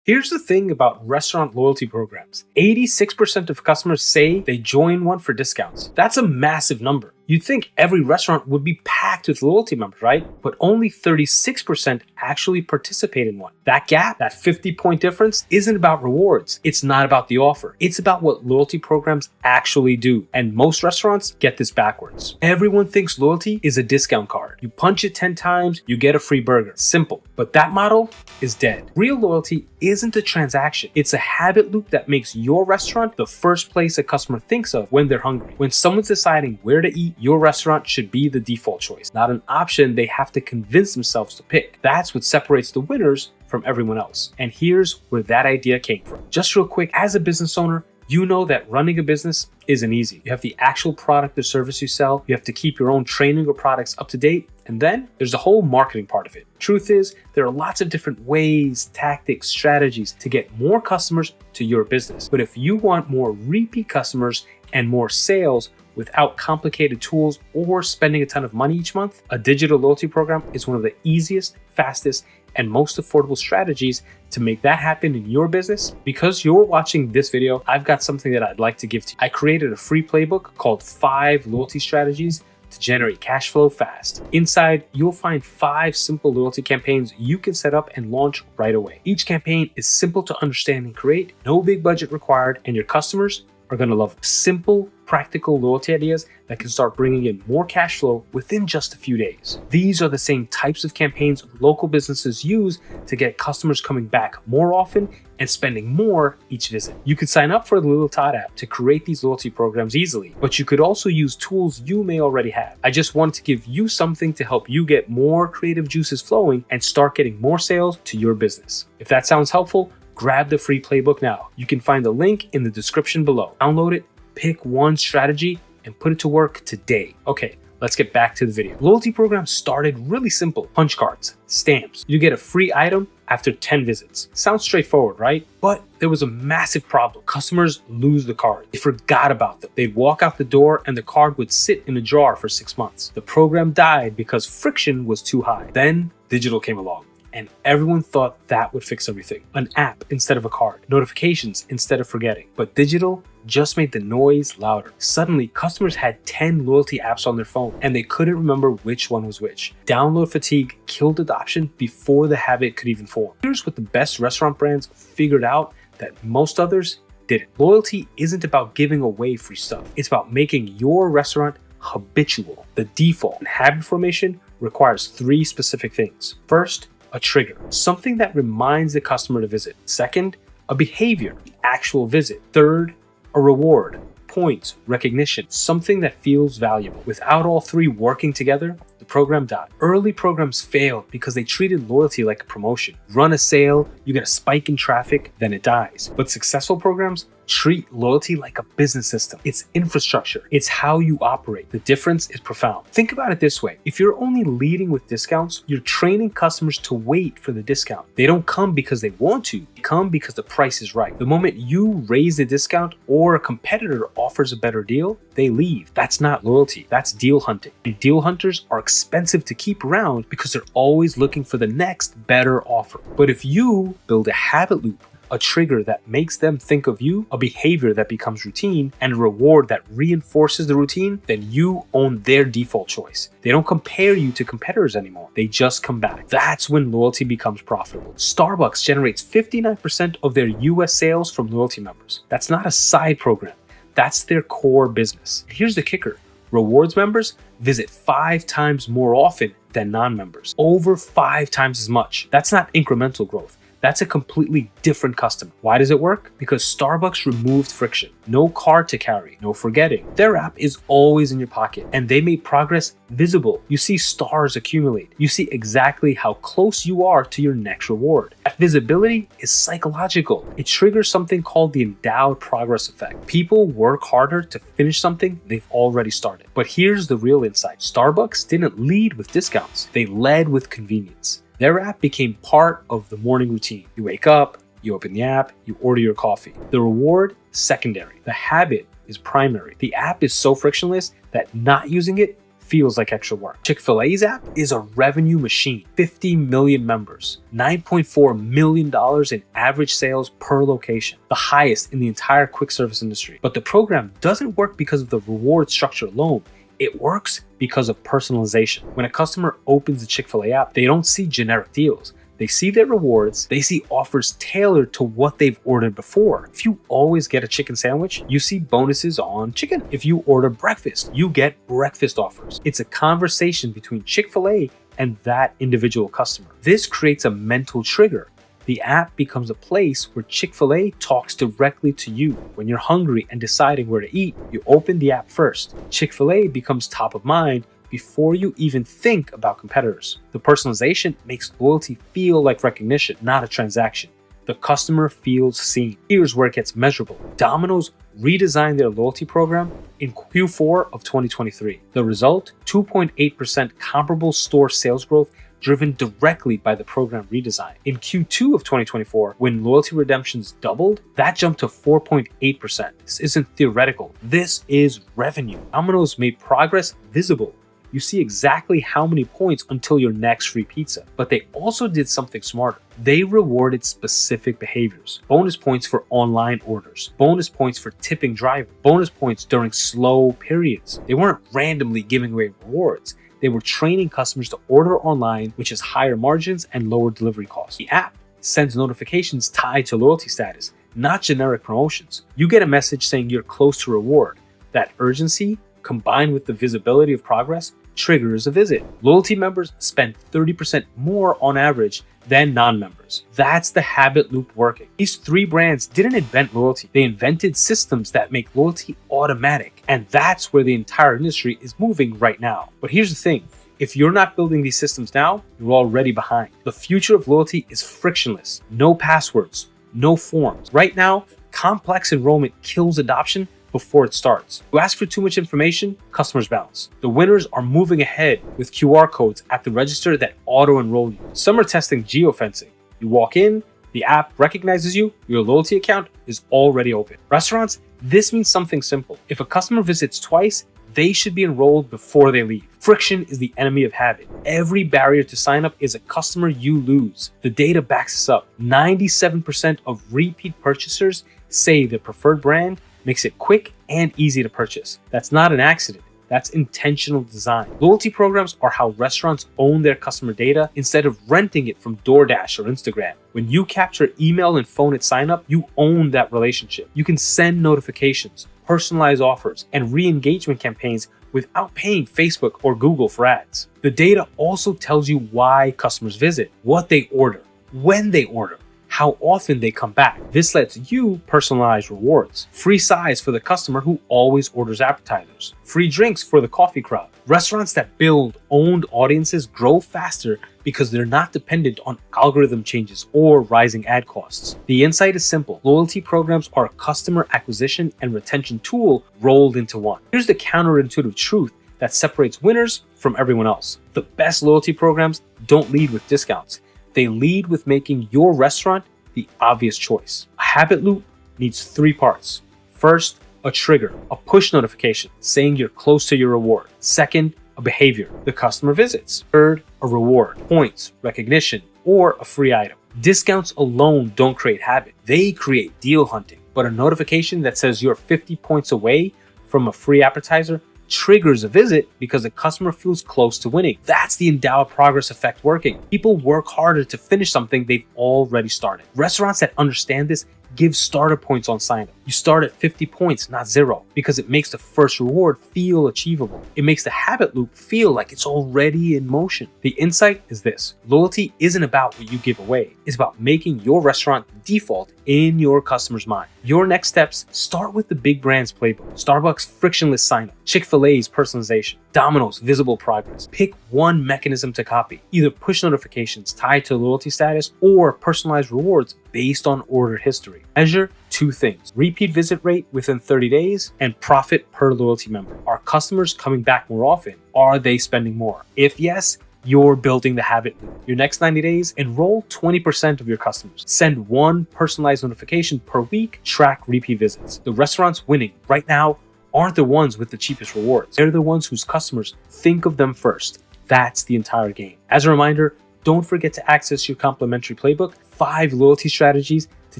Here's the thing about restaurant loyalty programs. 86% of customers say they join one for discounts. That's a massive number. You'd think every restaurant would be packed with loyalty members, right? But only 36% actually participate in one. That gap, that 50-point difference, isn't about rewards. It's not about the offer. It's about what loyalty programs actually do. And most restaurants get this backwards. Everyone thinks loyalty is a discount card. You punch it 10 times, you get a free burger. Simple. But that model is dead. Real loyalty isn't a transaction. It's a habit loop that makes your restaurant the first place a customer thinks of when they're hungry. When someone's deciding where to eat, your restaurant should be the default choice, not an option they have to convince themselves to pick. That's what separates the winners from everyone else. And here's where that idea came from. Just real quick, as a business owner, you know that running a business isn't easy. You have the actual product or service you sell. You have to keep your own training or products up to date. And then there's the whole marketing part of it. Truth is, there are lots of different ways, tactics, strategies to get more customers to your business. But if you want more repeat customers and more sales without complicated tools or spending a ton of money each month, a digital loyalty program is one of the easiest, fastest, and most affordable strategies to make that happen in your business. Because you're watching this video, I've got something that I'd like to give to you. I created a free playbook called 5 Loyalty Strategies to Generate Cash Flow Fast. Inside, you'll find 5 simple loyalty campaigns you can set up and launch right away. Each campaign is simple to understand and create, no big budget required, and your customers are going to love simple, practical loyalty ideas that can start bringing in more cash flow within just a few days. These are the same types of campaigns local businesses use to get customers coming back more often and spending more each visit. You could sign up for the Little Todd app to create these loyalty programs easily, but you could also use tools you may already have. I just wanted to give you something to help you get more creative juices flowing and start getting more sales to your business. If that sounds helpful, grab the free playbook now. You can find the link in the description below. Download it, pick one strategy, and put it to work today. Okay, let's get back to the video. Loyalty programs started really simple. Punch cards, stamps. You get a free item after 10 visits. Sounds straightforward, right? But there was a massive problem. Customers lose the card. They forgot about them. They'd walk out the door and the card would sit in a drawer for 6 months. The program died because friction was too high. Then digital came along, and everyone thought that would fix everything. An app instead of a card, notifications instead of forgetting. But digital just made the noise louder. Suddenly, customers had 10 loyalty apps on their phone, and they couldn't remember which one was which. Download fatigue killed adoption before the habit could even form. Here's what the best restaurant brands figured out that most others didn't. Loyalty isn't about giving away free stuff. It's about making your restaurant habitual. The default. And habit formation requires 3 specific things. First, a trigger, something that reminds the customer to visit. Second, a behavior, the actual visit. Third, a reward, points, recognition, something that feels valuable. Without all 3 working together, the program died. Early programs failed because they treated loyalty like a promotion. Run a sale, you get a spike in traffic, then it dies. But successful programs treat loyalty like a business system. It's infrastructure. It's how you operate. The difference is profound. Think about it this way. If you're only leading with discounts, you're training customers to wait for the discount. They don't come because they want to. They come because the price is right. The moment you raise the discount or a competitor offers a better deal, they leave. That's not loyalty. That's deal hunting. And deal hunters are expensive to keep around because they're always looking for the next better offer. But if you build a habit loop, a trigger that makes them think of you, a behavior that becomes routine, and a reward that reinforces the routine, then you own their default choice. They don't compare you to competitors anymore. They just come back. That's when loyalty becomes profitable. Starbucks generates 59% of their US sales from loyalty members. That's not a side program. That's their core business. Here's the kicker. Rewards members visit 5 times more often than non-members. Over 5 times as much. That's not incremental growth. That's a completely different customer. Why does it work? Because Starbucks removed friction. No card to carry, no forgetting. Their app is always in your pocket, and they made progress visible. You see stars accumulate. You see exactly how close you are to your next reward. That visibility is psychological. It triggers something called the endowed progress effect. People work harder to finish something they've already started. But here's the real insight. Starbucks didn't lead with discounts. They led with convenience. Their app became part of the morning routine. You wake up, you open the app, you order your coffee. The reward, secondary. The habit is primary. The app is so frictionless that not using it feels like extra work. Chick-fil-A's app is a revenue machine. 50 million members, $9.4 million in average sales per location, the highest in the entire quick service industry. But the program doesn't work because of the reward structure alone. It works because of personalization. When a customer opens the Chick-fil-A app, they don't see generic deals. They see their rewards, they see offers tailored to what they've ordered before. If you always get a chicken sandwich, you see bonuses on chicken. If you order breakfast, you get breakfast offers. It's a conversation between Chick-fil-A and that individual customer. This creates a mental trigger. The app becomes a place where Chick-fil-A talks directly to you. When you're hungry and deciding where to eat, you open the app first. Chick-fil-A becomes top of mind before you even think about competitors. The personalization makes loyalty feel like recognition, not a transaction. The customer feels seen. Here's where it gets measurable. Domino's redesigned their loyalty program in Q4 of 2023. The result, 2.8% comparable store sales growth driven directly by the program redesign. In Q2 of 2024, when loyalty redemptions doubled, that jumped to 4.8%. This isn't theoretical. This is revenue. Domino's made progress visible. You see exactly how many points until your next free pizza. But they also did something smarter. They rewarded specific behaviors. Bonus points for online orders. Bonus points for tipping drivers. Bonus points during slow periods. They weren't randomly giving away rewards. They were training customers to order online, which is higher margins and lower delivery costs. The app sends notifications tied to loyalty status, not generic promotions. You get a message saying you're close to reward. That urgency, combined with the visibility of progress, triggers a visit. Loyalty members spend 30% more on average than non-members. That's the habit loop working. These three brands didn't invent loyalty. They invented systems that make loyalty automatic. And that's where the entire industry is moving right now. But here's the thing. If you're not building these systems now, you're already behind. The future of loyalty is frictionless. No passwords, no forms. Right now, complex enrollment kills adoption before it starts. You ask for too much information, customers bounce. The winners are moving ahead with QR codes at the register that auto-enroll you. Some are testing geofencing. You walk in, the app recognizes you, your loyalty account is already open. Restaurants, this means something simple. If a customer visits twice, they should be enrolled before they leave. Friction is the enemy of habit. Every barrier to sign up is a customer you lose. The data backs this up. 97% of repeat purchasers say their preferred brand makes it quick and easy to purchase. That's not an accident. That's intentional design. Loyalty programs are how restaurants own their customer data instead of renting it from DoorDash or Instagram. When you capture email and phone at sign up, you own that relationship. You can send notifications, personalize offers, and re-engagement campaigns without paying Facebook or Google for ads. The data also tells you why customers visit, what they order, when they order, how often they come back. This lets you personalize rewards. Free size for the customer who always orders appetizers. Free drinks for the coffee crowd. Restaurants that build owned audiences grow faster because they're not dependent on algorithm changes or rising ad costs. The insight is simple. Loyalty programs are a customer acquisition and retention tool rolled into one. Here's the counterintuitive truth that separates winners from everyone else. The best loyalty programs don't lead with discounts. They lead with making your restaurant the obvious choice. A habit loop needs three parts. First, a trigger, a push notification saying you're close to your reward. Second, a behavior, the customer visits. Third, a reward, points, recognition, or a free item. Discounts alone don't create habit. They create deal hunting. But a notification that says you're 50 points away from a free appetizer triggers a visit because the customer feels close to winning. That's the endowed progress effect working. People work harder to finish something they've already started. Restaurants that understand this give starter points on sign up. You start at 50 points, not 0, because it makes the first reward feel achievable. It makes the habit loop feel like it's already in motion. The insight is this: loyalty isn't about what you give away. It's about making your restaurant default in your customer's mind. Your next steps start with the big brands playbook. Starbucks frictionless sign up, Chick-fil-A's personalization, Domino's visible progress. Pick one mechanism to copy, either push notifications tied to loyalty status or personalized rewards based on order history. Measure two things: repeat visit rate within 30 days and profit per loyalty member. Are customers coming back more often? Are they spending more? If yes, you're building the habit loop. Your next 90 days, enroll 20% of your customers. Send one personalized notification per week, track repeat visits. The restaurant's winning right now aren't the ones with the cheapest rewards. They're the ones whose customers think of them first. That's the entire game. As a reminder, don't forget to access your complimentary playbook, 5 loyalty strategies to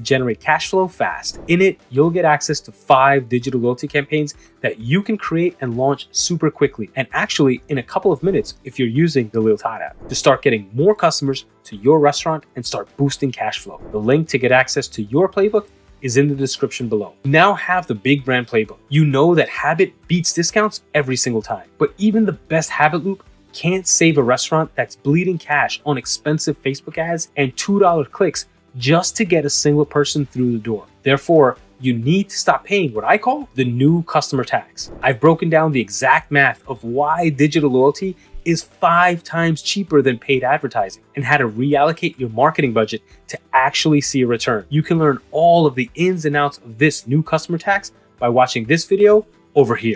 generate cash flow fast. In it, you'll get access to 5 digital loyalty campaigns that you can create and launch super quickly, and actually in a couple of minutes if you're using the Lil Tide app, to start getting more customers to your restaurant and start boosting cash flow. The link to get access to your playbook is in the description below. You now have the big brand playbook. You know that habit beats discounts every single time, but even the best habit loop can't save a restaurant that's bleeding cash on expensive Facebook ads and $2 clicks just to get a single person through the door. Therefore, you need to stop paying what I call the new customer tax. I've broken down the exact math of why digital loyalty is 5 times cheaper than paid advertising and how to reallocate your marketing budget to actually see a return. You can learn all of the ins and outs of this new customer tax by watching this video over here.